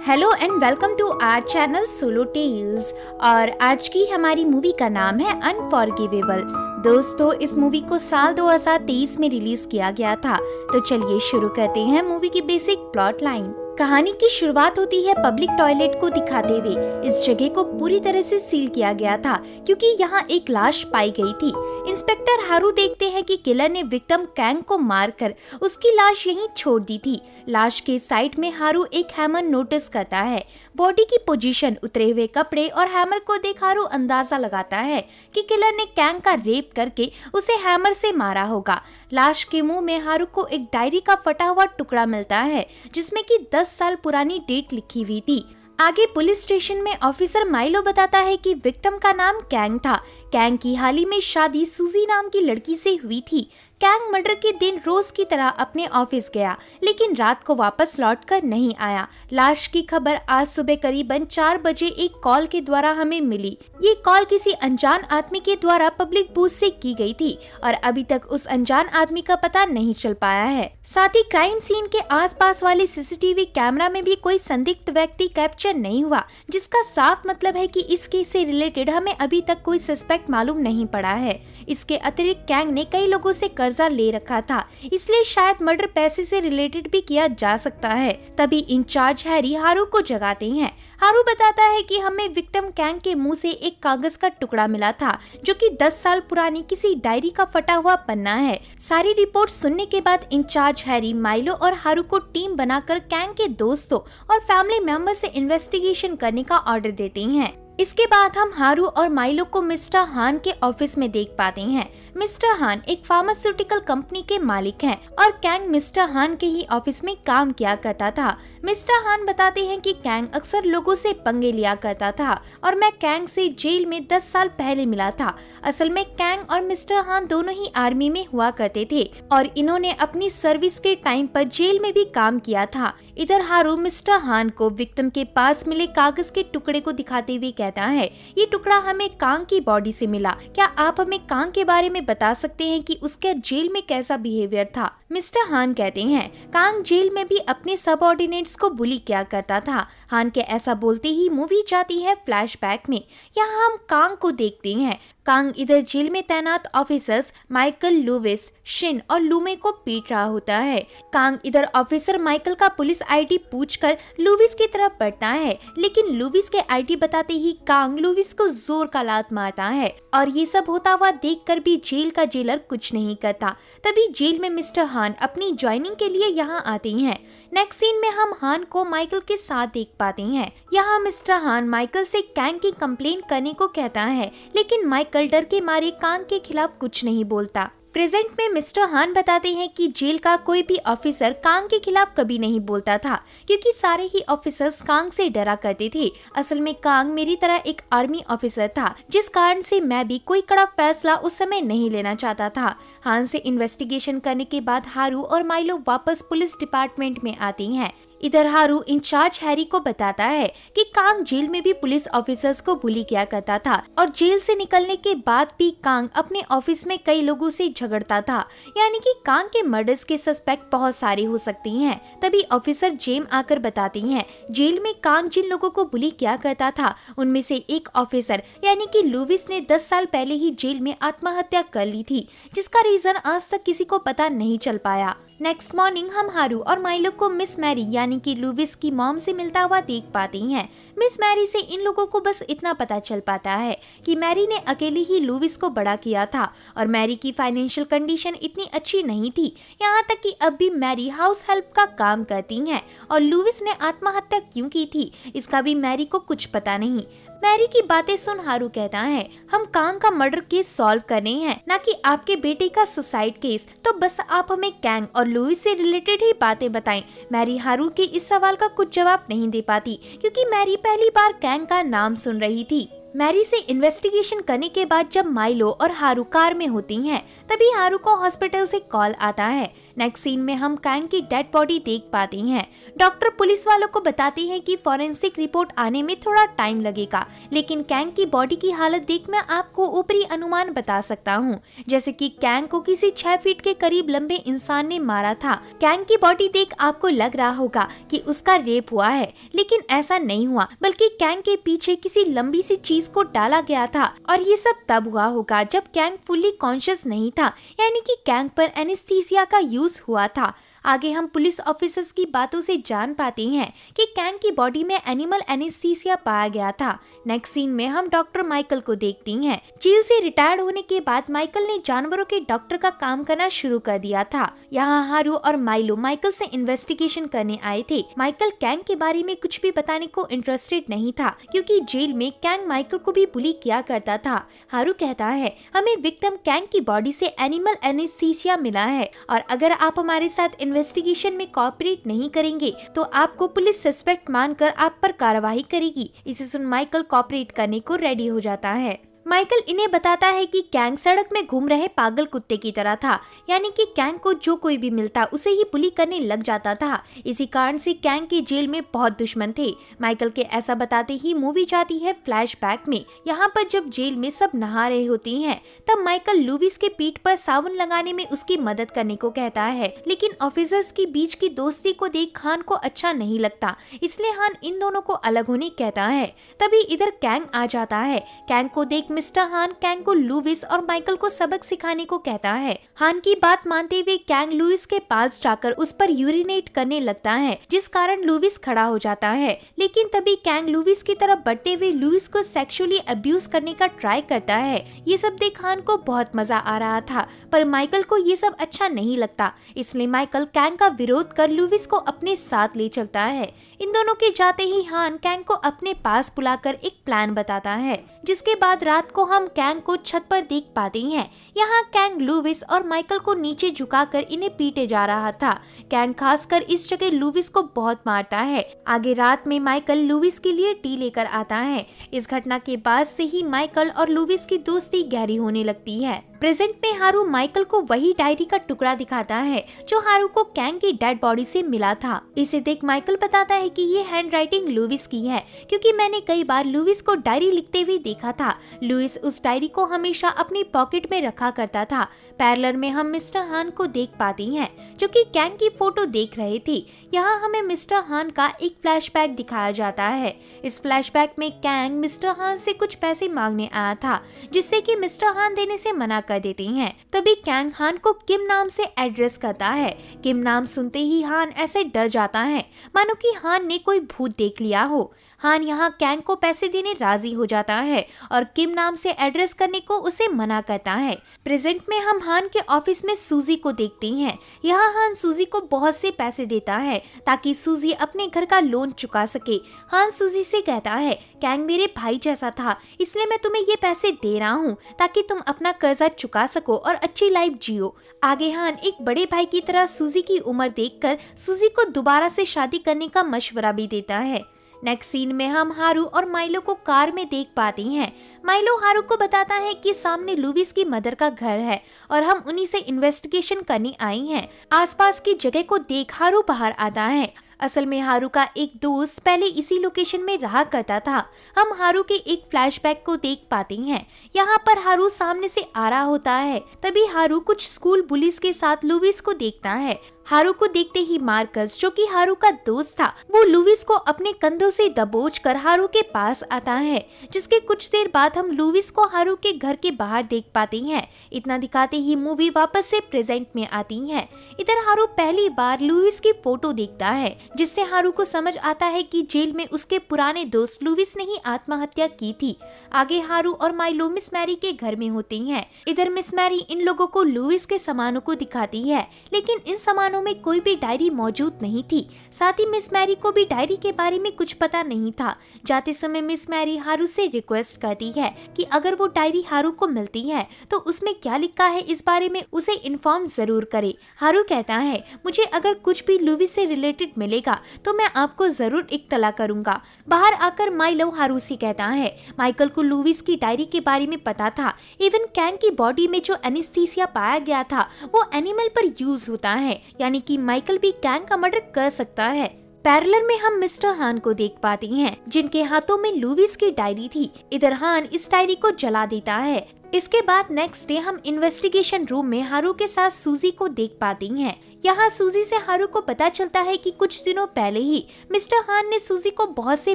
Hello and welcome to our channel solo tales. और आज की हमारी मूवी का नाम है अनफॉरगिवेबल। दोस्तों, इस मूवी को साल 2023 में रिलीज किया गया था। तो चलिए शुरू करते हैं मूवी की बेसिक प्लॉट लाइन। कहानी की शुरुआत होती है पब्लिक टॉयलेट को दिखाते हुए। इस जगह को पूरी तरह से सील किया गया था क्योंकि यहाँ एक लाश पाई गई थी। इंस्पेक्टर हारू देखते हैं कि किलर ने विक्टिम कैंग को मारकर उसकी लाश यहीं छोड़ दी थी। लाश के साइड में हारू एक हैमर नोटिस करता है। बॉडी की पोजीशन, उतरे हुए कपड़े और हैमर को देख हारू अंदाजा लगाता है कि किलर ने कैंग का रेप करके उसे हैमर से मारा होगा। लाश के मुंह में हारू को एक डायरी का फटा हुआ टुकड़ा मिलता है जिसमें कि 10 साल पुरानी डेट लिखी हुई थी। आगे पुलिस स्टेशन में ऑफिसर माइलो बताता है कि विक्टिम का नाम कैंग था। कैंग की हाल ही में शादी सूजी नाम की लड़की से हुई थी। कैंग मर्डर के दिन रोज की तरह अपने ऑफिस गया लेकिन रात को वापस लौटकर नहीं आया। लाश की खबर आज सुबह करीबन 4 बजे एक कॉल के द्वारा हमें मिली। ये कॉल किसी अनजान आदमी के द्वारा पब्लिक बूथ से की गई थी और अभी तक उस अनजान आदमी का पता नहीं चल पाया है। साथ ही क्राइम सीन के आसपास वाले सीसीटीवी कैमरा में भी कोई संदिग्ध व्यक्ति कैप्चर नहीं हुआ, जिसका साफ मतलब है कि इस केस से रिलेटेड हमें अभी तक कोई सस्पेक्ट मालूम नहीं पड़ा है। इसके अतिरिक्त कैंग ने कई लोगों से कर्जा ले रखा था, इसलिए शायद मर्डर पैसे से रिलेटेड भी किया जा सकता है। तभी इंचार्ज हैरी हारू को जगाते हैं। हारू बताता है कि हमें विक्टिम कैंग के मुंह से एक कागज का टुकड़ा मिला था जो कि 10 साल पुरानी किसी डायरी का फटा हुआ पन्ना है। सारी रिपोर्ट सुनने के बाद इंचार्ज हैरी माइलो और हारू को टीम बनाकर कैंग के दोस्तों और फैमिली मेंबर से इन्वेस्टिगेशन करने का ऑर्डर देते हैं। इसके बाद हम हारू और माइलो को मिस्टर हान के ऑफिस में देख पाते हैं। मिस्टर हान एक फार्मास्यूटिकल कंपनी के मालिक हैं और कैंग मिस्टर हान के ही ऑफिस में काम किया करता था। मिस्टर हान बताते हैं कि कैंग अक्सर लोगों से पंगे लिया करता था और मैं कैंग से जेल में 10 साल पहले मिला था। असल में कैंग और मिस्टर हान दोनों ही आर्मी में हुआ करते थे और इन्होंने अपनी सर्विस के टाइम पर जेल में भी काम किया था। इधर हारू मिस्टर हान को विक्टिम के पास मिले कागज के टुकड़े को दिखाते हुए कहता है, ये टुकड़ा हमें कांग की बॉडी से मिला। क्या आप हमें कांग के बारे में बता सकते हैं कि उसके जेल में कैसा बिहेवियर था? मिस्टर हान कहते हैं, कांग जेल में भी अपने सबऑर्डिनेट्स को बुली किया करता था। हान के ऐसा बोलते ही मूवी जाती है फ्लैशबैक में। यहाँ हम कांग को देखते हैं। कांग इधर जेल में तैनात ऑफिसर्स माइकल, लुविस, शिन और लूमे को पीट रहा होता है। कांग इधर ऑफिसर माइकल का पुलिस आईडी पूछकर लुविस की तरफ बढ़ता है, लेकिन लुविस के आईडी बताते ही कांग लुविस को जोर का लात मारता है और ये सब होता हुआ देखकर भी जेल का जेलर कुछ नहीं करता। तभी जेल में मिस्टर हान अपनी ज्वाइनिंग के लिए यहाँ आते हैं। नेक्स्ट सीन में हम हान को माइकल के साथ देख पाते हैं। यहाँ मिस्टर हान माइकल से कैंग की कंप्लेंट करने को कहता है, लेकिन माइकल डर के मारे कांग के खिलाफ कुछ नहीं बोलता। प्रेजेंट में मिस्टर हान बताते हैं कि जेल का कोई भी ऑफिसर कांग के खिलाफ कभी नहीं बोलता था क्योंकि सारे ही ऑफिसर्स कांग से डरा करते थे। असल में कांग मेरी तरह एक आर्मी ऑफिसर था, जिस कारण से मैं भी कोई कड़ा फैसला उस समय नहीं लेना चाहता था। हान से इन्वेस्टिगेशन करने के बाद हारू और माइलो वापस पुलिस डिपार्टमेंट में आती हैं। इधर हारू इंचार्ज हैरी को बताता है कि कांग जेल में भी पुलिस ऑफिसर्स को बुली किया करता था और जेल से निकलने के बाद भी कांग अपने ऑफिस में कई लोगों से झगड़ता था, यानी कि कांग के मर्डर्स के सस्पेक्ट बहुत सारे हो सकते हैं। तभी ऑफिसर जेम आकर बताती हैं, जेल में कांग जिन लोगों को बुली किया करता था उनमें से एक ऑफिसर यानी कि लुविस ने 10 साल पहले ही जेल में आत्महत्या कर ली थी, जिसका रीजन आज तक किसी को पता नहीं चल पाया। नेक्स्ट मॉर्निंग हम हारू और माइलो को मिस मैरी यानी कि लुविस की मॉम से मिलता हुआ देख पाती हैं। मिस मैरी से इन लोगों को बस इतना पता चल पाता है कि मैरी ने अकेली ही लुविस को बड़ा किया था और मैरी की फाइनेंशियल कंडीशन इतनी अच्छी नहीं थी, यहाँ तक कि अब भी मैरी हाउस हेल्प का काम करती हैं और लुविस ने आत्महत्या क्यों की थी इसका भी मैरी को कुछ पता नहीं। मैरी की बातें सुन हारू कहता है, हम कांग का मर्डर केस सॉल्व कर रहे हैं, ना कि आपके बेटे का सुसाइड केस। तो बस आप हमें कैंग और लुविस से रिलेटेड ही बातें बताएं। मैरी हारू के इस सवाल का कुछ जवाब नहीं दे पाती क्योंकि मैरी पहली बार कैंग का नाम सुन रही थी। मैरी से इन्वेस्टिगेशन करने के बाद जब माइलो और हारू कार में होती हैं, तभी हारू को हॉस्पिटल से कॉल आता है। नेक्स्ट सीन में हम कैंग की डेड बॉडी देख पाते हैं। डॉक्टर पुलिस वालों को बताते हैं कि फॉरेंसिक रिपोर्ट आने में थोड़ा टाइम लगेगा, लेकिन कैंग की बॉडी की हालत देख मैं आपको ऊपरी अनुमान बता सकता हूँ, जैसे कि कैंग को किसी 6 फीट के करीब लंबे इंसान ने मारा था। कैंग की बॉडी देख आपको लग रहा होगा कि उसका रेप हुआ है, लेकिन ऐसा नहीं हुआ, बल्कि कैंग के पीछे किसी लंबी सी चीज को डाला गया था और ये सब तब हुआ होगा जब कैंग फुल्ली कॉन्शियस नहीं था, यानी कि कैंग पर एनेस्थीसिया का यूज हुआ था। आगे हम पुलिस ऑफिसर्स की बातों से जान पाते हैं कि कैंग की बॉडी में एनिमल एनेस्थीसिया पाया गया था। नेक्स्ट सीन में हम डॉक्टर माइकल को देखते हैं। जेल से रिटायर्ड होने के बाद माइकल ने जानवरों के डॉक्टर का काम करना शुरू कर दिया था। यहाँ हारू और माइलो माइकल से इन्वेस्टिगेशन करने आए थे। माइकल कैंग के बारे में कुछ भी बताने को इंटरेस्टेड नहीं था, क्योंकि जेल में कैंग माइकल को भी बुली किया करता था। हारू कहता है, हमें विक्टिम कैंग की बॉडी से एनिमल एनेस्थीसिया मिला है और अगर आप हमारे साथ इन्वेस्टिगेशन में कोऑपरेट नहीं करेंगे तो आपको पुलिस सस्पेक्ट मानकर आप पर कार्रवाई करेगी। इसे सुन माइकल कोऑपरेट करने को रेडी हो जाता है। माइकल इन्हें बताता है कि कैंग सड़क में घूम रहे पागल कुत्ते की तरह था, यानी कि कैंग को जो कोई भी मिलता उसे ही बुली करने लग जाता था। इसी कारण से कैंग के जेल में बहुत दुश्मन थे। माइकल के ऐसा बताते ही मूवी जाती है फ्लैशबैक में। यहाँ पर जब जेल में सब नहा रहे होते हैं तब माइकल लुविस के पीठ पर साबुन लगाने में उसकी मदद करने को कहता है, लेकिन ऑफिसर्स की बीच की दोस्ती को देख हान को अच्छा नहीं लगता, इसलिए हान इन दोनों को अलग होने कहता है। तभी इधर कैंग आ जाता है। कैंग को देख मिस्टर हान कैंग को लुविस और माइकल को सबक सिखाने को कहता है। हान की बात मानते हुए कैंग लुविस के पास जाकर उस पर यूरिनेट करने लगता है, जिस कारण लुविस खड़ा हो जाता है। लेकिन तभी कैंग लुविस की तरफ बढ़ते हुए लुविस को सेक्सुअली अब्यूज करने का ट्राई करता है। ये सब देख हान को बहुत मजा आ रहा था, पर माइकल को ये सब अच्छा नहीं लगता, इसलिए माइकल कैंग का विरोध कर लुविस को अपने साथ ले चलता है। इन दोनों के जाते ही हान कैंग को अपने पास बुलाकर एक प्लान बताता है, जिसके बाद रात को हम कैंग को छत पर देख पाते हैं। यहाँ कैंग लुविस और माइकल को नीचे झुकाकर इन्हें पीटे जा रहा था। कैंग खासकर इस जगह लुविस को बहुत मारता है। आगे रात में माइकल लुविस के लिए टी लेकर आता है। इस घटना के बाद से ही माइकल और लुविस की दोस्ती गहरी होने लगती है। प्रेजेंट में हारू माइकल को वही डायरी का टुकड़ा दिखाता है जो हारू को कैंग की डेड बॉडी से मिला था। इसे देख माइकल बताता है कि ये हैंडराइटिंग लुविस की है, क्योंकि मैंने कई बार लुविस को डायरी लिखते हुए देखा था। लुविस उस डायरी को हमेशा अपनी पॉकेट में रखा करता था। पैरेलल में हम मिस्टर हान को देख पाते हैं, जो कि कैंग की फोटो देख रहे थे। यहाँ हमें मिस्टर हान का एक फ्लैशबैक दिखाया जाता है। इस फ्लैशबैक में कैंग मिस्टर हान से कुछ पैसे मांगने आया था, जिससे कि मिस्टर हान देने से मना कर देते हैं। तभी कैंग हान को किम नाम से एड्रेस करता है। किम नाम सुनते ही हान ऐसे डर जाता है मानो कि हान ने कोई भूत देख लिया हो। हान यहाँ कैंग को पैसे देने राजी हो जाता है और किम नाम से एड्रेस करने को उसे मना करता है। प्रेजेंट में हम हान के ऑफिस में सूजी को देखते हैं। यहाँ हान सूजी को बहुत से पैसे देता है ताकि सूजी अपने घर का लोन चुका सके। हान सूजी से कहता है, कैंग मेरे भाई जैसा था, इसलिए मैं तुम्हें ये पैसे दे रहा हूँ ताकि तुम अपना कर्जा चुका सको और अच्छी लाइफ जियो। आगे हान एक बड़े भाई की तरह सूजी की उम्र देखकर सूजी को दोबारा से शादी करने का मशवरा भी देता है। नेक्स्ट सीन में हम हारू और माइलो को कार में देख पाते हैं। माइलो हारू को बताता है कि सामने लुविस की मदर का घर है और हम उन्हीं से इन्वेस्टिगेशन करने आई हैं। आसपास की जगह को देख हारू बाहर आता है। असल में हारू का एक दोस्त पहले इसी लोकेशन में रहा करता था। हम हारू के एक फ्लैशबैक को देख पाते हैं। यहाँ पर हारू सामने से आ रहा होता है। तभी हारू कुछ स्कूल बुलिस के साथ लुविस को देखता है। हारू को देखते ही मार्कस, जो कि हारू का दोस्त था, वो लुविस को अपने कंधों से दबोचकर हारू के पास आता है, जिसके कुछ देर बाद हम लुविस को हारू के घर के बाहर देख पाते हैं। इतना दिखाते ही मूवी वापस से प्रेजेंट में आती है। इधर हारू पहली बार लुविस की फोटो देखता है, जिससे हारू को समझ आता है कि जेल में उसके पुराने दोस्त लुविस ने ही आत्महत्या की थी। आगे हारू और माइलो मिस मैरी के घर में होती हैं। इधर मिस मैरी इन लोगों को लुविस के सामानों को दिखाती है, लेकिन इन सामानों दोनों में कोई भी डायरी मौजूद नहीं थी। साथ ही मिस मैरी को भी डायरी के बारे में कुछ पता नहीं था। जाते समय मिस मैरी हारू से रिक्वेस्ट करती है कि अगर वो डायरी हारू को मिलती है तो उसमें क्या लिखा है इस बारे में उसे इन्फॉर्म जरूर करे। हारू कहता है, मुझे अगर कुछ भी लुविस से रिलेटेड मिलेगा तो मैं आपको जरूर इत्तला करूंगा। बाहर आकर माइलो हारू से कहता है, माइकल को लुविस की डायरी के बारे में पता था। इवन कैंग की बॉडी में जो एनेस्थीसिया पाया गया था वो एनिमल पर यूज होता है, यानी कि माइकल भी कैंग का मर्डर कर सकता है। पैरेलल में हम मिस्टर हान को देख पाते हैं जिनके हाथों में लुविस की डायरी थी। इधर हान इस डायरी को जला देता है। इसके बाद नेक्स्ट डे हम इन्वेस्टिगेशन रूम में हारू के साथ सूजी को देख पाती हैं। यहाँ सूजी से हारू को पता चलता है कि कुछ दिनों पहले ही मिस्टर हान ने सूजी को बहुत से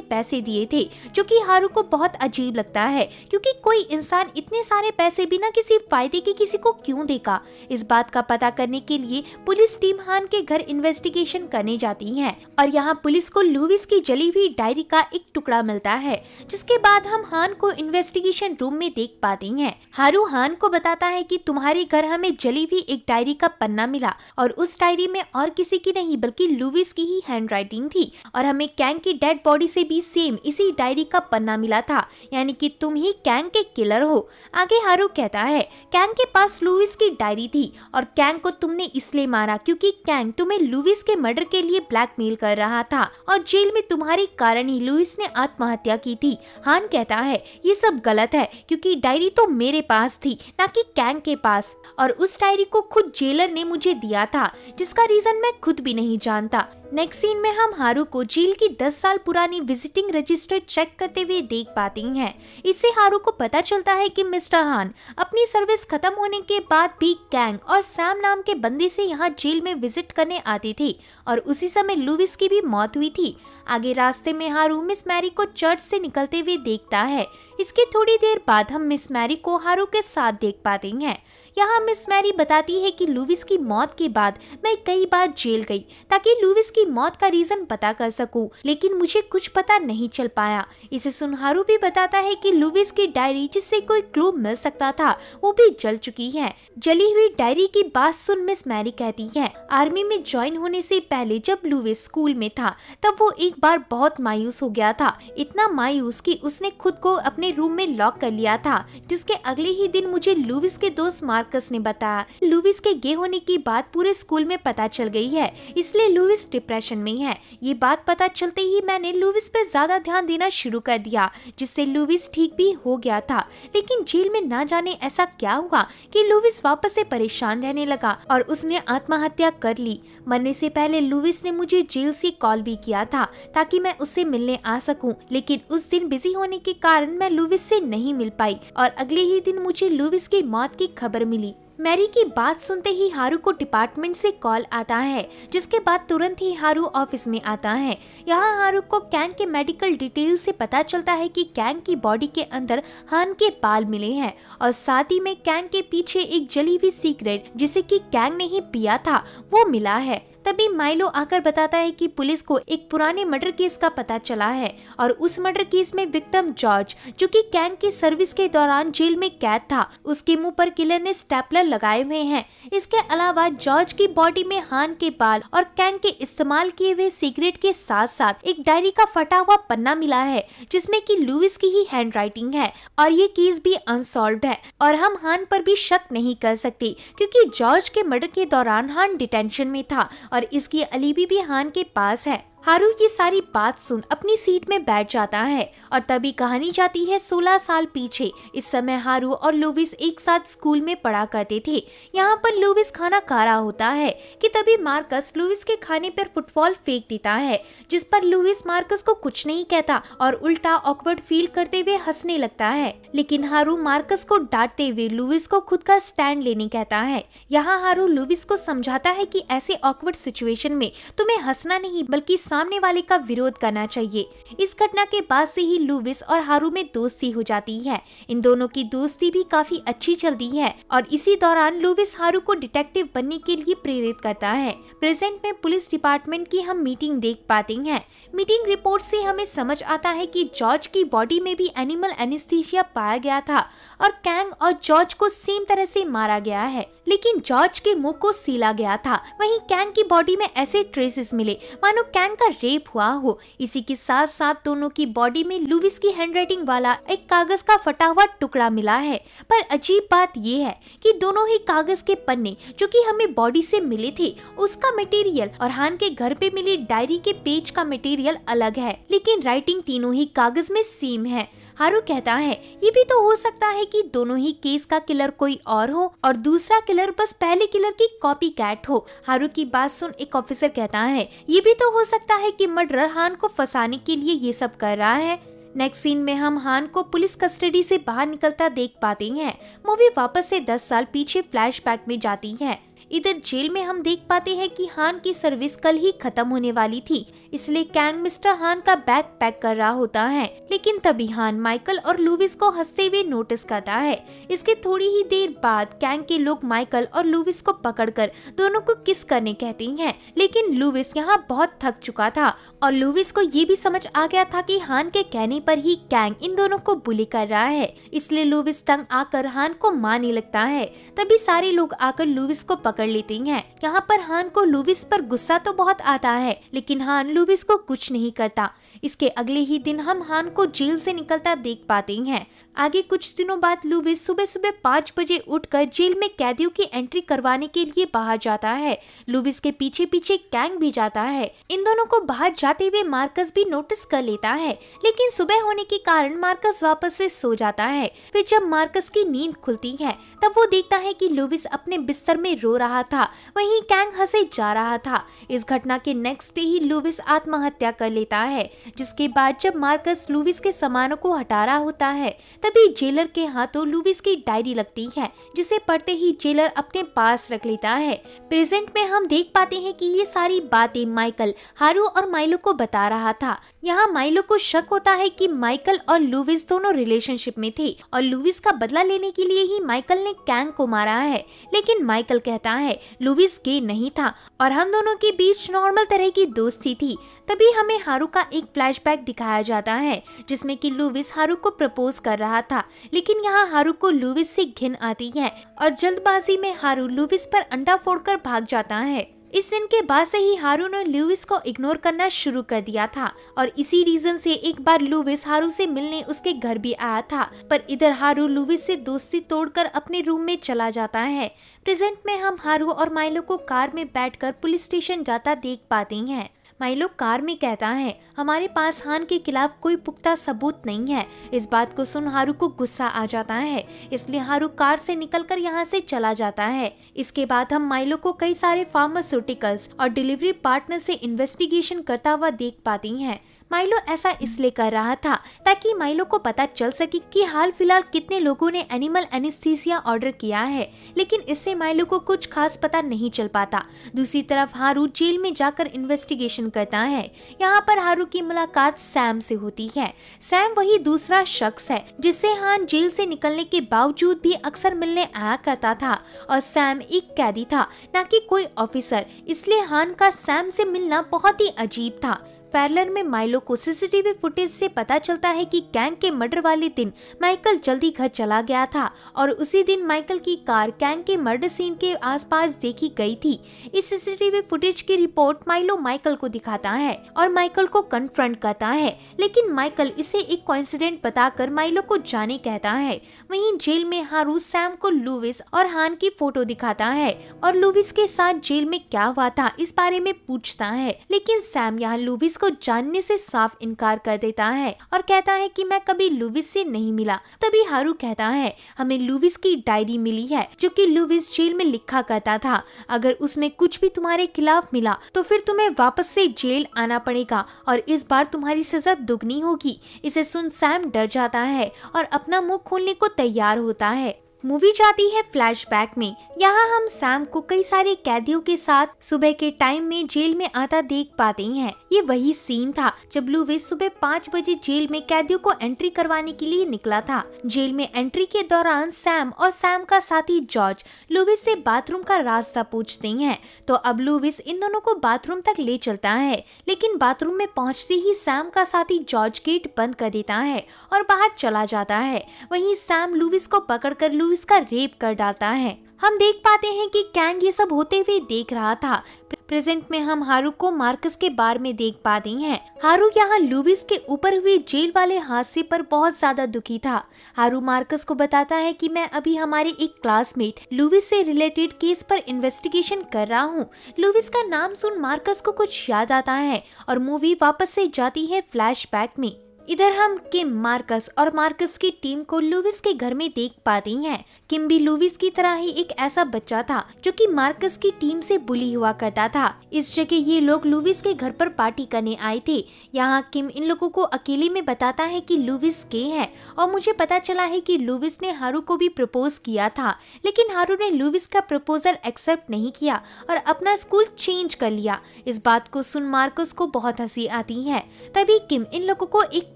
पैसे दिए थे, जो कि हारू को बहुत अजीब लगता है क्योंकि कोई इंसान इतने सारे पैसे बिना किसी फायदे के किसी को क्यों देगा। इस बात का पता करने के लिए पुलिस टीम हान के घर इन्वेस्टिगेशन करने जाती है और यहाँ पुलिस को लुविस की जली हुई डायरी का एक टुकड़ा मिलता है, जिसके बाद हम हान को इन्वेस्टिगेशन रूम में देख पाती हैं। हारू हान को बताता है कि तुम्हारे घर हमें जली हुई एक डायरी का पन्ना मिला और उस डायरी में और किसी की नहीं बल्कि लुविस की ही हैंडराइटिंग थी और हमें कैंग की डेड बॉडी से भी सेम इसी डायरी का पन्ना मिला था, यानी कि तुम ही कैंग के किलर हो। आगे हारू कहता है, कैंग के पास लुविस की डायरी थी और कैंग को तुमने इसलिए मारा क्योंकि कैंग तुम्हें लुविस के मर्डर के लिए ब्लैकमेल कर रहा था और जेल में तुम्हारे कारण ही लुविस ने आत्महत्या की थी। हान कहता है, ये सब गलत है क्योंकि डायरी तो मेरे पास थी ना कि कैंग के पास, और उस डायरी को खुद जेलर ने मुझे दिया था जिसका रीजन मैं खुद भी नहीं जानता। नेक्स्ट सीन में हम हारू को जेल की 10 साल पुरानी विजिटिंग रजिस्टर चेक करते हुए देख पाती हैं। इससे हारू को पता चलता है कि मिस्टर हान अपनी सर्विस खत्म होने के बाद भी कैंग और सैम नाम के बंदे से यहाँ जेल में विजिट करने आती थी और उसी समय लुविस की भी मौत हुई थी। आगे रास्ते में हारू मिस मैरी को चर्च से निकलते हुए देखता है। इसके थोड़ी देर बाद हम मिस मैरी को हारू के साथ देख पाते हैं। यहाँ मिस मैरी बताती है कि लुविस की मौत के बाद मैं कई बार जेल गई ताकि लुविस की मौत का रीजन पता कर सकूं, लेकिन मुझे कुछ पता नहीं चल पाया। इसे सुन हारू भी बताता है कि लुविस की डायरी जिससे कोई क्लू मिल सकता था वो भी जल चुकी है। जली हुई डायरी की बात सुन मिस मैरी कहती है, आर्मी में ज्वाइन होने से पहले जब लुविस स्कूल में था तब वो एक बार बहुत मायूस हो गया था, इतना मायूस कि उसने खुद को अपने रूम में लॉक कर लिया था। जिसके अगले ही दिन मुझे लुविस के दोस्त मार्कस ने बताया लुविस के गे होने की बात पूरे स्कूल में पता चल गई है, इसलिए लुविस डिप्रेशन में है। ये बात पता चलते ही मैंने लुविस पे ज्यादा ध्यान देना शुरू कर दिया, जिससे लुविस ठीक भी हो गया था। लेकिन जेल में ना जाने ऐसा क्या हुआ कि लुविस वापस से परेशान रहने लगा और उसने आत्महत्या कर ली। मरने से पहले लुविस ने मुझे जेल से कॉल भी किया था ताकि मैं उससे मिलने आ सकूं, लेकिन उस दिन बिजी होने के कारण मैं लुविस से नहीं मिल पाई और अगले ही दिन मुझे लुविस की मौत की खबर मिली। मैरी की बात सुनते ही हारू को डिपार्टमेंट से कॉल आता है, जिसके बाद तुरंत ही हारू ऑफिस में आता है। यहाँ हारू को कैंग के मेडिकल डिटेल से पता चलता है कि कैंग की बॉडी के अंदर हान के बाल मिले हैं और साथ ही में कैंग के पीछे एक जली हुई सिगरेट जिसे कि कैंग ने ही पिया था वो मिला है। तभी माइलो आकर बताता है कि पुलिस को एक पुराने मर्डर केस का पता चला है और उस मर्डर केस में विक्टिम जॉर्ज, जो कि कैंग की सर्विस के दौरान जेल में कैद था, उसके मुंह पर किलर ने स्टेपलर लगाए हुए हैं। इसके अलावा जॉर्ज की बॉडी में हान के बाल और कैंग के इस्तेमाल किए हुए सिगरेट के साथ साथ एक डायरी का फटा हुआ पन्ना मिला है जिसमें कि लुविस की ही हैंडराइटिंग है और ये केस भी अनसॉल्व्ड है और हम हान पर भी शक नहीं कर सकते क्योंकि जॉर्ज के मर्डर के दौरान हान डिटेंशन में था और इसकी अलीबी भी हान के पास है। हारू ये सारी बात सुन अपनी सीट में बैठ जाता है और तभी कहानी जाती है 16 साल पीछे। इस समय हारू और लुविस एक साथ स्कूल में पढ़ा करते थे। यहाँ पर लुविस खाना खा रहा होता है कि तभी मार्कस लुविस के खाने पर फुटबॉल फेंक देता है, जिस पर लुविस मार्कस को कुछ नहीं कहता और उल्टा ऑकवर्ड फील करते हुए हंसने लगता है। लेकिन हारू मार्कस को डांटते हुए लुविस को खुद का स्टैंड लेने कहता है। यहाँ हारू लुविस को समझाता है कि ऐसे ऑकवर्ड सिचुएशन में तुम्हें हंसना नहीं बल्कि सामने वाले का विरोध करना चाहिए। इस घटना के बाद से ही लुविस और हारू में दोस्ती हो जाती है। इन दोनों की दोस्ती भी काफी अच्छी चलती है और इसी दौरान लुविस हारू को डिटेक्टिव बनने के लिए प्रेरित करता है। प्रेजेंट में पुलिस डिपार्टमेंट की हम मीटिंग देख पाते हैं। मीटिंग रिपोर्ट से हमें समझ आता है कि जॉर्ज की बॉडी में भी एनिमल एनेस्थीसिया पाया गया था और कैंग और जॉर्ज को सेम तरह से मारा गया है। लेकिन जॉर्ज के मुंह को सीला गया था। वहीं कैंग की बॉडी में ऐसे ट्रेसेस मिले मानो कैंग का रेप हुआ हो। इसी के साथ साथ दोनों की बॉडी में लुविस की हैंडराइटिंग वाला एक कागज का फटा हुआ टुकड़ा मिला है। पर अजीब बात ये है कि दोनों ही कागज के पन्ने जो कि हमें बॉडी से मिले थे उसका मटेरियल और हान के घर पे मिली डायरी के पेज का मटेरियल अलग है, लेकिन राइटिंग तीनों ही कागज में सेम है। हारू कहता है ये भी तो हो सकता है कि दोनों ही केस का किलर कोई और हो और दूसरा किलर बस पहले किलर की कॉपी कैट हो। हारू की बात सुन एक ऑफिसर कहता है ये भी तो हो सकता है कि मर्डरर हान को फंसाने के लिए ये सब कर रहा है। नेक्स्ट सीन में हम हान को पुलिस कस्टडी से बाहर निकलता देख पाते हैं। मूवी वापस से 10 साल पीछे फ्लैशबैक में जाती है। इधर जेल में हम देख पाते हैं कि हान की सर्विस कल ही खत्म होने वाली थी, इसलिए कैंग मिस्टर हान का बैग पैक कर रहा होता है। लेकिन तभी हान माइकल और लुविस को हंसते हुए नोटिस करता है। इसके थोड़ी ही देर बाद कैंग के लोग माइकल और लुविस को पकड़कर दोनों को किस करने कहते हैं, लेकिन लुविस यहाँ बहुत थक चुका था और लुविस को ये भी समझ आ गया था कि हान के कहने पर ही कैंग इन दोनों को बुली कर रहा है, इसलिए लुविस तंग आकर हान को मारने लगता है। तभी सारे लोग आकर लुविस को पकड़ लेते हैं। यहाँ पर हान को लुविस पर गुस्सा तो बहुत आता है, लेकिन हान लुविस को कुछ नहीं करता। इसके अगले ही दिन हम हान को जेल से निकलता देख पाते हैं। आगे कुछ दिनों बाद लुविस सुबह सुबह 5 बजे उठकर जेल में कैदियों की एंट्री करवाने के लिए बाहर जाता है। लुविस के पीछे पीछे कैंग भी जाता है। इन दोनों को बाहर जाते हुए मार्कस भी नोटिस कर लेता है, लेकिन सुबह होने के कारण मार्कस वापस से सो जाता है। फिर जब मार्कस की नींद खुलती है तब वो देखता है कि लुविस अपने बिस्तर में रो रहा था, वहीं कैंग हंसे जा रहा था। इस घटना के नेक्स्ट डे ही लुविस आत्महत्या कर लेता है। जिसके बाद जब मार्कस लुविस के सामानों को हटा रहा होता है तभी जेलर के हाथों लुविस की डायरी लगती है, जिसे पढ़ते ही जेलर अपने पास रख लेता है। प्रेजेंट में हम देख पाते हैं कि ये सारी बातें माइकल हारू और माइलो को बता रहा था। यहाँ माइलो को शक होता है कि माइकल और लुविस दोनों रिलेशनशिप में थे और लुविस का बदला लेने के लिए ही माइकल ने कैंग को मारा है, लेकिन माइकल कहता है लुविस गे नहीं था और हम दोनों के बीच नॉर्मल तरह की दोस्ती थी। तभी हमें हारू का एक फ्लैशबैक दिखाया जाता है जिसमें कि लुविस हारू को प्रपोज कर रहा था, लेकिन यहाँ हारू को लुविस से घिन आती है और जल्दबाजी में हारू लुविस पर अंडा फोड़कर भाग जाता है। इस दिन के बाद से ही हारू ने लुविस को इग्नोर करना शुरू कर दिया था और इसी रीजन से एक बार लुविस हारू से मिलने उसके घर भी आया था, पर इधर हारू लुविस से दोस्ती तोड़कर अपने रूम में चला जाता है। प्रेजेंट में हम हारू और माइलो को कार में बैठकर पुलिस स्टेशन जाता देख पाते हैं। माइलो कार में कहता है हमारे पास हान के खिलाफ कोई पुख्ता सबूत नहीं है। इस बात को सुन हारू को गुस्सा आ जाता है, इसलिए हारू कार से निकलकर यहाँ से चला जाता है। इसके बाद हम माइलो को कई सारे फार्मास्यूटिकल्स और डिलीवरी पार्टनर से इन्वेस्टिगेशन करता हुआ देख पाती हैं। माइलो ऐसा इसलिए कर रहा था ताकि माइलो को पता चल सके कि हाल फिलहाल कितने लोगों ने एनिमल एनेस्थीसिया ऑर्डर किया है, लेकिन इससे माइलो को कुछ खास पता नहीं चल पाता। दूसरी तरफ हारू जेल में जाकर इन्वेस्टिगेशन करता है। यहाँ पर हारू की मुलाकात सैम से होती है। सैम वही दूसरा शख्स है जिससे हान जेल से निकलने के बावजूद भी अक्सर मिलने आया करता था और सैम एक कैदी था, न कि कोई ऑफिसर, इसलिए हान का सैम से मिलना बहुत ही अजीब था। पैरेलल में माइलो को सीसीटीवी फुटेज से पता चलता है कि कैंग के मर्डर वाले दिन माइकल जल्दी घर चला गया था और उसी दिन माइकल की कार कैंग के मर्डर सीन के आसपास देखी गई थी। इस सीसीटीवी फुटेज की रिपोर्ट माइलो माइकल को दिखाता है और माइकल को कन्फ्रंट करता है, लेकिन माइकल इसे एक कोइंसिडेंट बताकर माइलो को जाने कहता है। वहीं जेल में हारू सैम को लुविस और हान की फोटो दिखाता है और लुविस के साथ जेल में क्या हुआ था इस बारे में पूछता है, लेकिन सैम यहाँ लुविस को जानने से साफ इनकार कर देता है और कहता है कि मैं कभी लुविस से नहीं मिला। तभी हारू कहता है हमें लुविस की डायरी मिली है जो कि लुविस जेल में लिखा करता था, अगर उसमें कुछ भी तुम्हारे खिलाफ मिला तो फिर तुम्हें वापस से जेल आना पड़ेगा और इस बार तुम्हारी सजा दुगनी होगी। इसे सुन सैम डर जाता है और अपना मुंह खोलने को तैयार होता है। मूवी जाती है फ्लैशबैक में। यहाँ हम सैम को कई सारे कैदियों के साथ सुबह के टाइम में जेल में आता देख पाते हैं। ये वही सीन था जब लुविस सुबह 5 बजे जेल में कैदियों को एंट्री करवाने के लिए निकला था। जेल में एंट्री के दौरान सैम और सैम का साथी जॉर्ज लुविस से बाथरूम का रास्ता पूछते हैं, तो अब लुविस इन दोनों को बाथरूम तक ले चलता है, लेकिन बाथरूम में पहुँचते ही सैम का साथी जॉर्ज गेट बंद कर देता है और बाहर चला जाता है। वहीं सैम लुविस को पकड़कर लुविस का रेप कर डालता है। हम देख पाते हैं कि कैंग ये सब होते हुए देख रहा था। प्रेजेंट में हम हारू को मार्कस के बार में देख पाते हैं। हारू यहाँ लुविस के ऊपर हुए जेल वाले हादसे पर बहुत ज्यादा दुखी था। हारू मार्कस को बताता है कि मैं अभी हमारे एक क्लासमेट लुविस से रिलेटेड केस पर इन्वेस्टिगेशन कर रहा हूँ। लुविस का नाम सुन मार्कस को कुछ याद आता है और मूवी वापस से जाती है फ्लैशबैक में। इधर हम किम, मार्कस और मार्कस की टीम को लुविस के घर में देख पाती हैं। किम भी लुविस की तरह ही एक ऐसा बच्चा था जो कि मार्कस की टीम से बुली हुआ करता था। इस जगह ये लोग लुविस के घर पर पार्टी करने आए थे। यहाँ किम इन लोगों को अकेले में बताता है कि लुविस गे है और मुझे पता चला है कि लुविस ने हारू को भी प्रपोज किया था, लेकिन हारू ने लुविस का प्रपोजल एक्सेप्ट नहीं किया और अपना स्कूल चेंज कर लिया। इस बात को सुन मार्कस को बहुत हंसी आती है। तभी किम इन लोगों को एक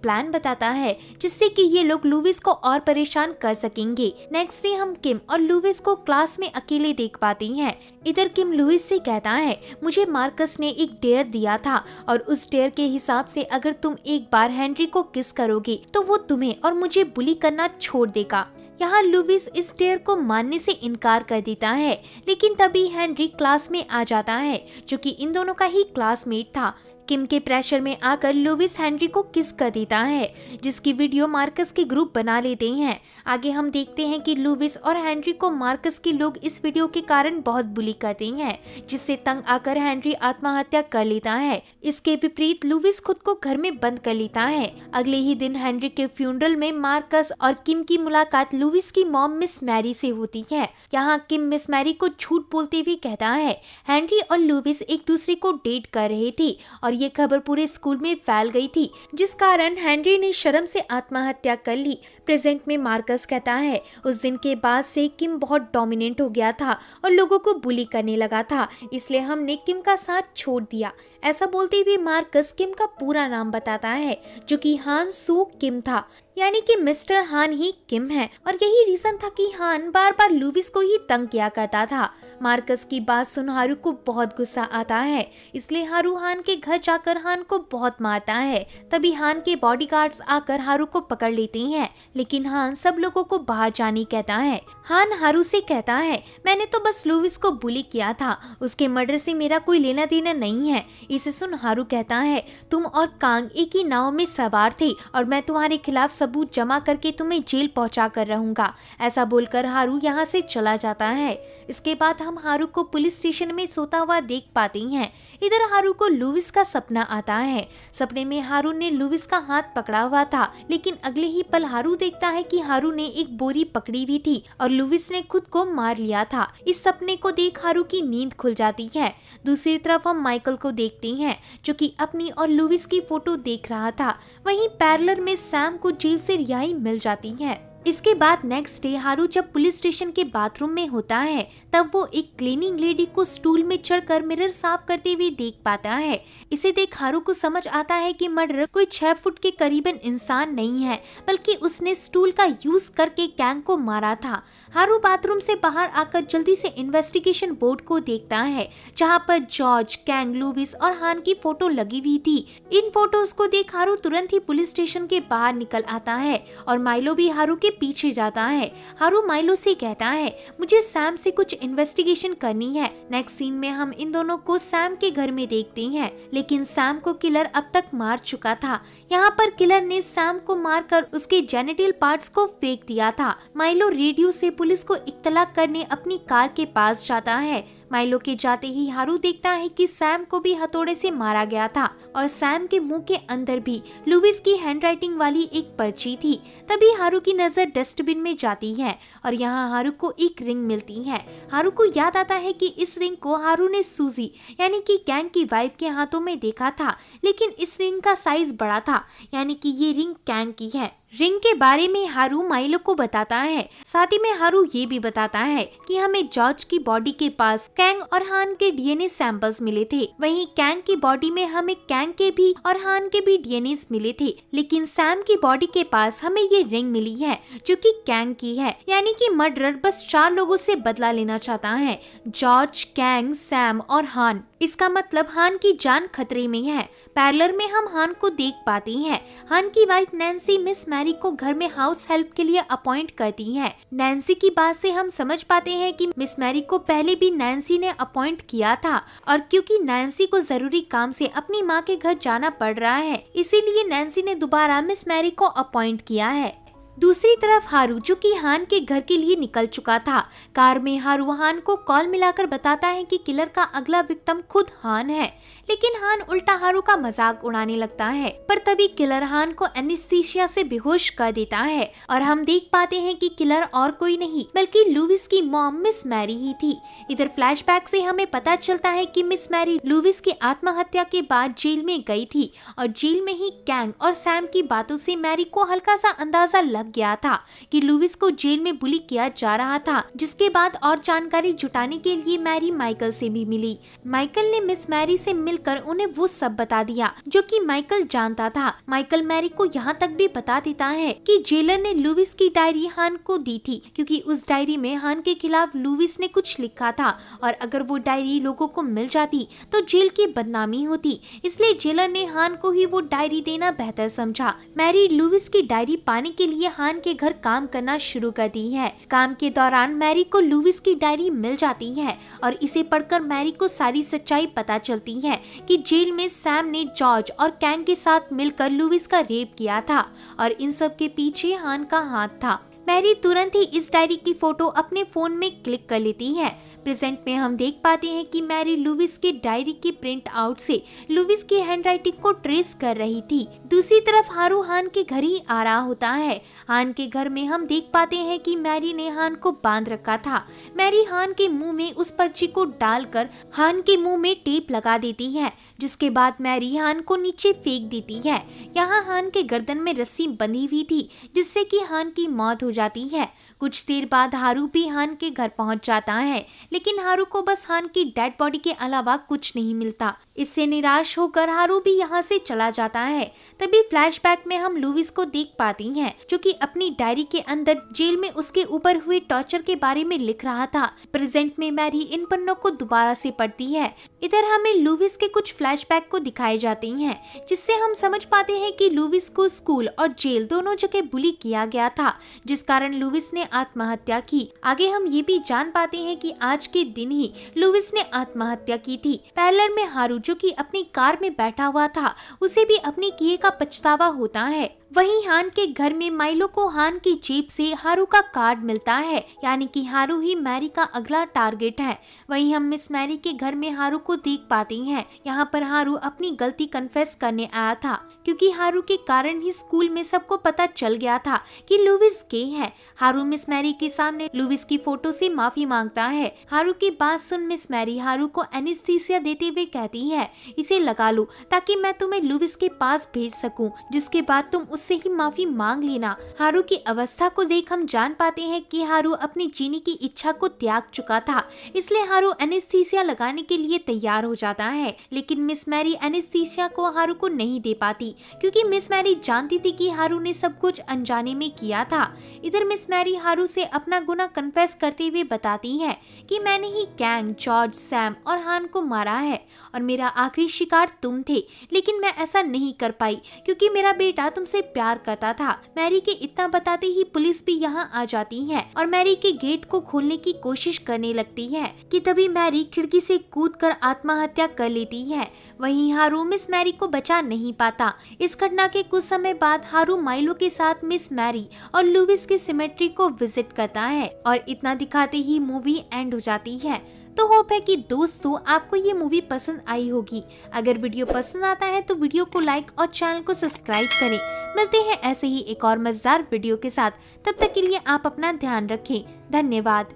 प्लान बताता है जिससे कि ये लोग लुविस को और परेशान कर सकेंगे। नेक्स्ट डे हम किम और लुविस को क्लास में अकेले देख पाते हैं। इधर किम लुविस से कहता है, मुझे मार्कस ने एक डेयर दिया था और उस डेयर के हिसाब से अगर तुम एक बार हेनरी को किस करोगे तो वो तुम्हें और मुझे बुली करना छोड़ देगा। यहाँ लुविस इस डेयर को मानने से इनकार कर देता है, लेकिन तभी हेनरी क्लास में आ जाता है जो कि इन दोनों का ही क्लासमेट था। किम के प्रेशर में आकर लुविस हेनरी को किस कर देता है, जिसकी वीडियो मार्कस के ग्रुप बना लेते हैं। आगे हम देखते हैं कि लुविस और हेनरी को मार्कस के लोग इस वीडियो के कारण बहुत बुली करते हैं, जिससे तंग आकर हेनरी आत्महत्या कर लेता है। इसके विपरीत लुविस खुद को घर में बंद कर लेता है। अगले ही दिन हेनरी के फ्यूनरल में मार्कस और किम की मुलाकात लुविस की मॉम मिस मैरी से होती है। यहाँ किम मिस मैरी को झूठ बोलते हुए कहता है हेनरी और लुविस एक दूसरे को डेट कर रहे थे और ये खबर पूरे स्कूल में फैल गई थी, जिस कारण हेनरी ने शर्म से आत्महत्या कर ली। प्रेजेंट में मार्कस कहता है, उस दिन के बाद से किम बहुत डोमिनेंट हो गया था और लोगों को बुली करने लगा था, इसलिए हमने किम का साथ छोड़ दिया। ऐसा बोलते हुए मार्कस किम का पूरा नाम बताता है जो कि हान सो किम था, यानी कि मिस्टर हान ही किम है और यही रीजन था कि हान बार बार लुविस को ही तंग किया करता था। मार्कस की बात सुन हारू को बहुत गुस्सा आता है, इसलिए हारू हान के घर जाकर हान को बहुत मारता है। तभी हान के बॉडीगार्ड्स आकर हारू को पकड़ लेते हैं, लेकिन हान सब लोगों को बाहर जाने कहता है। हान हारू से कहता है, मैंने तो बस लुविस को बुली किया था, उसके मर्डर से मेरा कोई लेना देना नहीं है। इसे सुन हारू कहता है, तुम और कांग एक ही नाव में सवार थे और मैं तुम्हारे खिलाफ सबूत जमा करके तुम्हें जेल पहुंचा कर रहूंगा। ऐसा बोलकर हारू यहाँ से चला जाता है। इसके बाद हम हारू को पुलिस स्टेशन में सोता हुआ देख पाते हैं। इधर हारू को लुविस का सपना आता है। सपने में हारू ने लुविस का हाथ पकड़ा हुआ था, लेकिन अगले ही पल हारू देखता है कि हारू ने एक बोरी पकड़ी हुई थी और लुविस ने खुद को मार लिया था। इस सपने को देख हारू की नींद खुल जाती है। दूसरी तरफ हम माइकल को देखते हैं जो कि अपनी और लुविस की फोटो देख रहा था। वहीं पैरेलल में सैम को जेल से रिहाई मिल जाती है। इसके बाद नेक्स्ट डे हारू जब पुलिस स्टेशन के बाथरूम में होता है तब वो एक क्लीनिंग लेडी को स्टूल में चढ़कर मिरर साफ करते हुए देख पाता है। इसे देख हारू को समझ आता है कि मर्डर कोई 6 फुट के करीबन इंसान नहीं है, बल्कि उसने स्टूल का यूज करके कैंग को मारा था। हारू बाथरूम से बाहर आकर जल्दी से इन्वेस्टिगेशन बोर्ड को देखता है, जहाँ पर जॉर्ज, कैंग, लुविस और हान की फोटो लगी हुई थी। इन फोटोज को देख हारू तुरंत ही पुलिस स्टेशन के बाहर निकल आता है और माइलो भी हारू के पीछे जाता है। हारू माइलो से कहता है, मुझे सैम से कुछ इन्वेस्टिगेशन करनी है। नेक्स्ट सीन में हम इन दोनों को सैम के घर में देखते हैं, लेकिन सैम को किलर अब तक मार चुका था। यहाँ पर किलर ने सैम को मारकर उसके जेनिटल पार्ट्स को फेंक दिया था। माइलो रेडियो से पुलिस को इत्तला करने अपनी कार के पास जाता है। माइलो के जाते ही हारू देखता है कि सैम को भी हथौड़े से मारा गया था और सैम के मुंह के अंदर भी लुविस की हैंडराइटिंग वाली एक पर्ची थी। तभी हारू की नजर डस्टबिन में जाती है और यहाँ हारू को एक रिंग मिलती है। हारू को याद आता है कि इस रिंग को हारू ने सूजी यानी कि कैंग की वाइफ के हाथों में देखा था, लेकिन इस रिंग का साइज बड़ा था, यानी कि ये रिंग कैंग की है। रिंग के बारे में हारू माइलो को बताता है। साथ ही में हारू ये भी बताता है कि हमें जॉर्ज की बॉडी के पास कैंग और हान के डीएनए सैंपल्स मिले थे। वहीं कैंग की बॉडी में हमें कैंग के भी और हान के भी डीएनए मिले थे, लेकिन सैम की बॉडी के पास हमें ये रिंग मिली है जो कि कैंग की है। यानी कि मर्डरर बस 4 लोगों से बदला लेना चाहता है, जॉर्ज, कैंग, सैम और हान। इसका मतलब हान की जान खतरे में है। पैरेलल में हम हान को देख पाते हैं। हान की वाइफ नैन्सी मिस मैरी को घर में हाउस हेल्प के लिए अपॉइंट करती है। नैन्सी की बात से हम समझ पाते हैं कि मिस मैरी को पहले भी नैन्सी ने अपॉइंट किया था, और क्योंकि नैन्सी को जरूरी काम से अपनी माँ के घर जाना पड़ रहा है, इसीलिए नैन्सी ने दोबारा मिस मैरी को अपॉइंट किया है। दूसरी तरफ हारू, जो कि हान के घर के लिए निकल चुका था। कार में हारू हान को कॉल मिलाकर बताता है कि किलर का अगला विक्टिम खुद हान है, लेकिन हान उल्टा हारू का मजाक उड़ाने लगता है। पर तभी किलर हान को एनेस्थीसिया से बेहोश कर देता है और हम देख पाते हैं कि किलर और कोई नहीं बल्कि लुविस की मॉम मिस मैरी ही थी। इधर फ्लैशबैक से हमें पता चलता है कि मिस मैरी लुविस की आत्महत्या के बाद जेल में गई थी और जेल में ही कैंग और सैम की बातों से मैरी को हल्का सा अंदाजा लग गया था कि लुविस को जेल में बुली किया जा रहा था। जिसके बाद और जानकारी जुटाने के लिए मैरी माइकल से भी मिली। माइकल ने मिस मैरी से मिलकर उन्हें वो सब बता दिया जो कि माइकल जानता था। माइकल मैरी को यहाँ तक भी बता देता है कि जेलर ने लुविस की डायरी हान को दी थी, क्योंकि उस डायरी में हान के खिलाफ लुविस ने कुछ लिखा था और अगर वो डायरी लोगों को मिल जाती तो जेल की बदनामी होती, इसलिए जेलर ने हान को ही वो डायरी देना बेहतर समझा। मैरी लुविस की डायरी पाने के लिए हान के घर काम करना शुरू कर दी है। काम के दौरान मैरी को लुविस की डायरी मिल जाती है और इसे पढ़कर मैरी को सारी सच्चाई पता चलती है कि जेल में सैम ने जॉर्ज और कैंग के साथ मिलकर लुविस का रेप किया था और इन सब के पीछे हान का हाथ था। मैरी तुरंत ही इस डायरी की फोटो अपने फोन में क्लिक कर लेती है। प्रेजेंट में हम देख पाते हैं कि मैरी लुविस की डायरी की प्रिंट आउट से लुविस की हैंडराइटिंग को ट्रेस कर रही थी। दूसरी तरफ हारू हान के घर ही आ रहा होता है। हान के घर में हम देख पाते हैं कि मैरी ने हान को बांध रखा था। मैरी हान के मुंह में उस पर्ची को डालकर हान के मुंह में टेप लगा देती है, जिसके बाद मैरी हान को नीचे फेंक देती है। यहाँ हान के गर्दन में रस्सी बंधी हुई थी जिससे कि हान की मौत हो जाती है। कुछ देर बाद हारू भी हान के घर पहुंच जाता है, लेकिन हारू को बस हान की डेड बॉडी के अलावा कुछ नहीं मिलता। इससे निराश होकर हारू भी यहाँ से चला जाता है। तभी फ्लैशबैक में हम लुविस को देख पाती हैं, जो कि अपनी डायरी के अंदर जेल में उसके ऊपर हुए टॉर्चर के बारे में लिख रहा था। प्रेजेंट में मैरी इन पन्नों को दोबारा से पढ़ती है। इधर हमें लुविस के कुछ फ्लैशबैक को दिखाए जाते हैं, जिससे हम समझ पाते हैं कि लुविस को स्कूल और जेल दोनों जगह बुली किया गया था, जिस कारण लुविस ने आत्महत्या की। आगे हम ये भी जान पाते हैं कि आज के दिन ही लुविस ने आत्महत्या की थी। पैरेलल में हारू, जो कि अपनी कार में बैठा हुआ था, उसे भी अपने किए का पछतावा होता है। वहीं हान के घर में माइलो को हान की जेब से हारू का कार्ड मिलता है, यानी कि हारू ही मैरी का अगला टारगेट है। वहीं हम मिस मैरी के घर में हारू को देख पाते हैं। यहाँ पर हारू अपनी गलती कन्फेस करने आया था, क्योंकि हारू के कारण ही स्कूल में सबको पता चल गया था कि लुविस गे है। हारू मिस मैरी के सामने लुविस की फोटो से माफी मांगता है। हारू की बात सुन मिस मैरी हारू को एनेस्थीसिया देते हुए कहती है, इसे लगा लो ताकि मैं तुम्हें लुविस के पास भेज सकूं, जिसके बाद तुम उससे ही माफी मांग लेना। हारू की अवस्था को देख हम जान पाते हैं कि हारू अपनी जीने की इच्छा को त्याग चुका था, इसलिए हारू एनेस्थीसिया लगाने के लिए तैयार हो जाता है। लेकिन मिस मैरी एनेस्थीसिया को हारू को नहीं दे पाती, क्योंकि मिस मैरी जानती थी कि हारू ने सब कुछ अनजाने में किया था। इधर मिस मैरी हारू से अपना गुनाह कन्फेस करते हुए बताती है कि मैंने ही कैंग, जॉर्ज, सैम और हान को मारा है और मेरा आखिरी शिकार तुम थे, लेकिन मैं ऐसा नहीं कर पाई क्योंकि मेरा बेटा तुमसे प्यार करता था। मैरी के इतना बताते ही पुलिस भी यहाँ आ जाती है और मैरी के गेट को खोलने की कोशिश करने लगती है कि तभी मैरी खिड़की से कूदकर आत्महत्या कर लेती है। वहीं हारू मिस मैरी को बचा नहीं पाता। इस घटना के कुछ समय बाद हारू माइलो के साथ मिस मैरी और लुविस की सिमेट्री को विजिट करता है और इतना दिखाते ही मूवी एंड हो जाती है। तो होप है कि दोस्तों आपको ये मूवी पसंद आई होगी। अगर वीडियो पसंद आता है तो वीडियो को लाइक और चैनल को सब्सक्राइब करें। मिलते हैं ऐसे ही एक और मजेदार वीडियो के साथ। तब तक के लिए आप अपना ध्यान रखें। धन्यवाद।